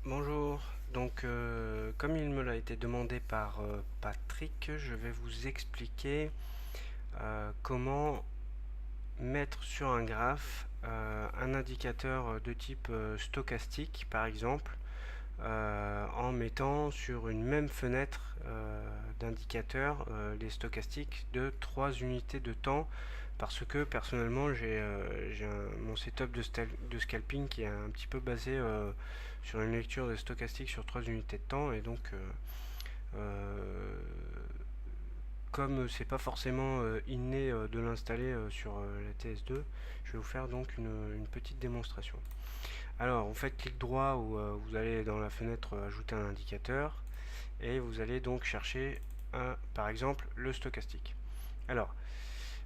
Bonjour, comme il me l'a été demandé par Patrick, je vais vous expliquer comment mettre sur un graphe un indicateur de type stochastique par exemple, en mettant sur une même fenêtre d'indicateur les stochastiques de 3 unités de temps, parce que personnellement mon setup de scalping qui est un petit peu basé sur une lecture de stochastique sur 3 unités de temps, et donc euh, comme c'est pas forcément inné de l'installer sur la TS2, je vais vous faire donc une petite démonstration. Alors, vous faites clic droit ou vous allez dans la fenêtre ajouter un indicateur et vous allez donc chercher par exemple le stochastique. Alors,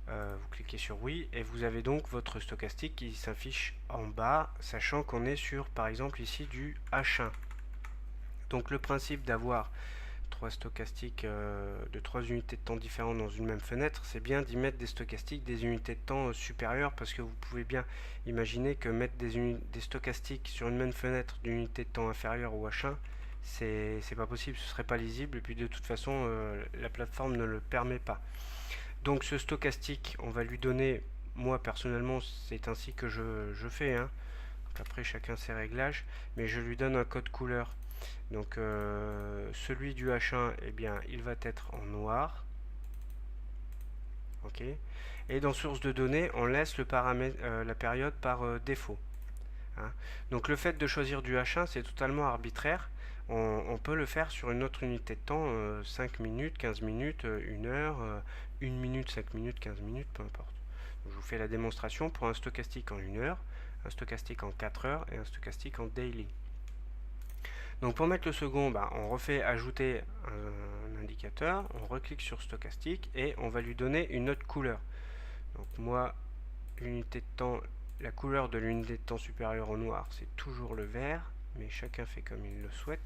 vous cliquez sur oui et vous avez donc votre stochastique qui s'affiche en bas, sachant qu'on est sur par exemple ici du H1. Donc le principe d'avoir trois stochastiques de 3 unités de temps différentes dans une même fenêtre, c'est bien d'y mettre des stochastiques des unités de temps supérieures, parce que vous pouvez bien imaginer que mettre des stochastiques sur une même fenêtre d'une unité de temps inférieure au H1, c'est pas possible, ce serait pas lisible, et puis de toute façon la plateforme ne le permet pas. Donc ce stochastique, on va lui donner, moi personnellement c'est ainsi que je fais, hein. Après chacun ses réglages, mais je lui donne un code couleur. Donc celui du H1, eh bien, il va être en noir. Ok. Et dans source de données, on laisse le paramètre, la période par défaut, hein. Donc le fait de choisir du H1, c'est totalement arbitraire. On peut le faire sur une autre unité de temps, 5 minutes, 15 minutes, 1 heure, 1 minute, 5 minutes, 15 minutes, peu importe. Donc, je vous fais la démonstration pour un stochastique en 1 heure, un stochastique en 4 heures et un stochastique en daily. Donc pour mettre le second, on refait ajouter un indicateur, on reclique sur stochastique et on va lui donner une autre couleur. Donc moi, l'unité de temps, la couleur de l'unité de temps supérieure au noir, c'est toujours le vert, mais chacun fait comme il le souhaite.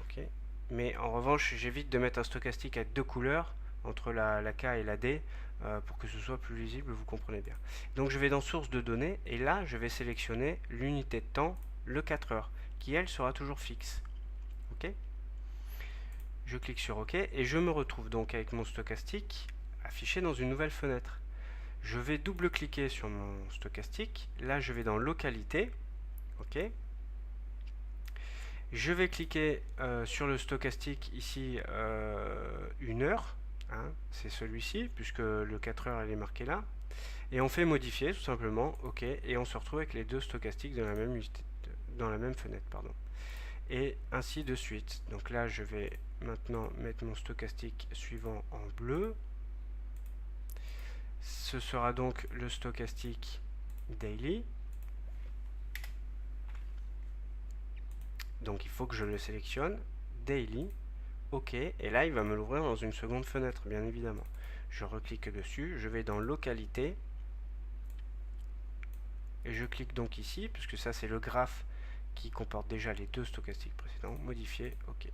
Okay. Mais en revanche, j'évite de mettre un stochastique à deux couleurs, entre la K et la D, pour que ce soit plus lisible, vous comprenez bien. Donc je vais dans source de données, et là je vais sélectionner l'unité de temps, le 4 heures, qui elle sera toujours fixe. Ok. Je clique sur OK et je me retrouve donc avec mon stochastique affiché dans une nouvelle fenêtre. Je vais double-cliquer sur mon stochastique. Là, je vais dans Localité. OK. Je vais cliquer sur le stochastique ici 1 heure, hein, c'est celui-ci, puisque le 4 heures elle est marqué là. Et on fait modifier tout simplement, OK, et on se retrouve avec les deux stochastiques dans la même fenêtre. Pardon. Et ainsi de suite. Donc là, je vais maintenant mettre mon stochastique suivant en bleu. Ce sera donc le stochastique daily. Donc il faut que je le sélectionne, daily, OK, et là il va me l'ouvrir dans une seconde fenêtre, bien évidemment. Je reclique dessus, je vais dans localité, et je clique donc ici, puisque ça c'est le graphe qui comporte déjà les deux stochastiques précédents, modifier, OK.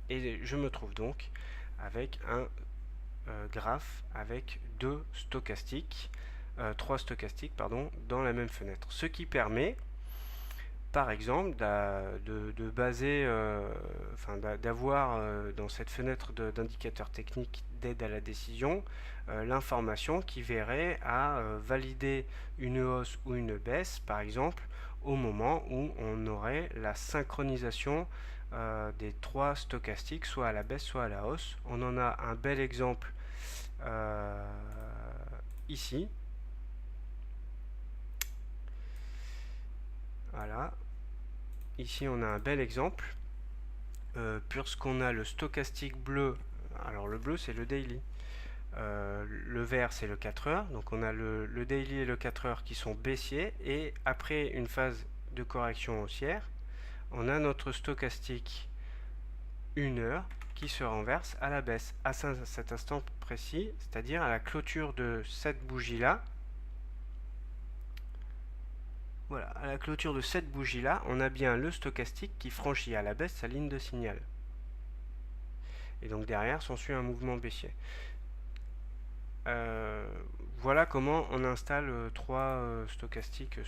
Et je me trouve donc avec un graphe avec trois stochastiques pardon, dans la même fenêtre. Ce qui permet, par exemple, de baser, d'avoir dans cette fenêtre d'indicateur technique d'aide à la décision l'information qui verrait à valider une hausse ou une baisse, par exemple, au moment où on aurait la synchronisation des trois stochastiques, soit à la baisse, soit à la hausse. On en a un bel exemple ici. Voilà. Ici, on a un bel exemple. Puisqu'on a le stochastique bleu, alors le bleu c'est le daily, le vert c'est le 4 heures, donc on a le daily et le 4 heures qui sont baissiers, et après une phase de correction haussière, on a notre stochastique 1 heure qui se renverse à la baisse à cet instant précis, c'est-à-dire à la clôture de cette bougie là. Voilà, à la clôture de cette bougie là, on a bien le stochastique qui franchit à la baisse sa ligne de signal. Et donc derrière s'ensuit un mouvement baissier. Voilà comment on installe trois stochastiques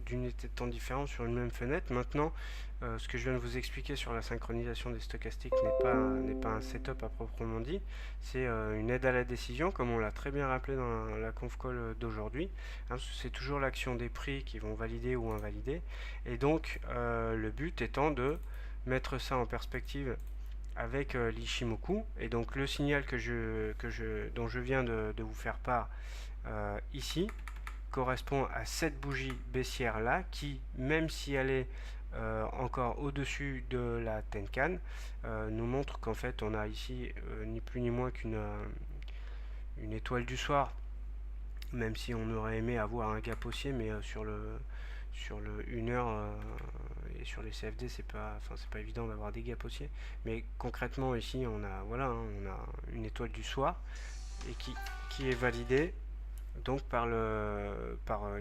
d'unités de temps différentes sur une même fenêtre. Maintenant, ce que je viens de vous expliquer sur la synchronisation des stochastiques n'est pas un setup à proprement dit, c'est une aide à la décision, comme on l'a très bien rappelé dans la conf call d'aujourd'hui. Hein, c'est toujours l'action des prix qui vont valider ou invalider, et donc le but étant de mettre ça en perspective avec l'Ishimoku, et donc le signal dont je viens de vous faire part ici correspond à cette bougie baissière là qui, même si elle est encore au-dessus de la Tenkan, nous montre qu'en fait on a ici ni plus ni moins une étoile du soir, même si on aurait aimé avoir un gap haussier, mais sur le 1 heure et sur les CFD c'est pas évident d'avoir des gaps haussiers, mais concrètement ici on a voilà hein, on a une étoile du soir et qui est validée donc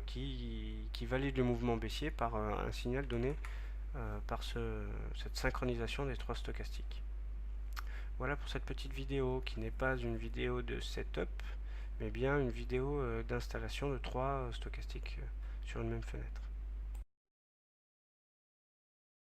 qui valide le mouvement baissier par un signal donné par cette synchronisation des trois stochastiques. Voilà pour cette petite vidéo qui n'est pas une vidéo de setup, mais bien une vidéo d'installation de trois stochastiques sur une même fenêtre.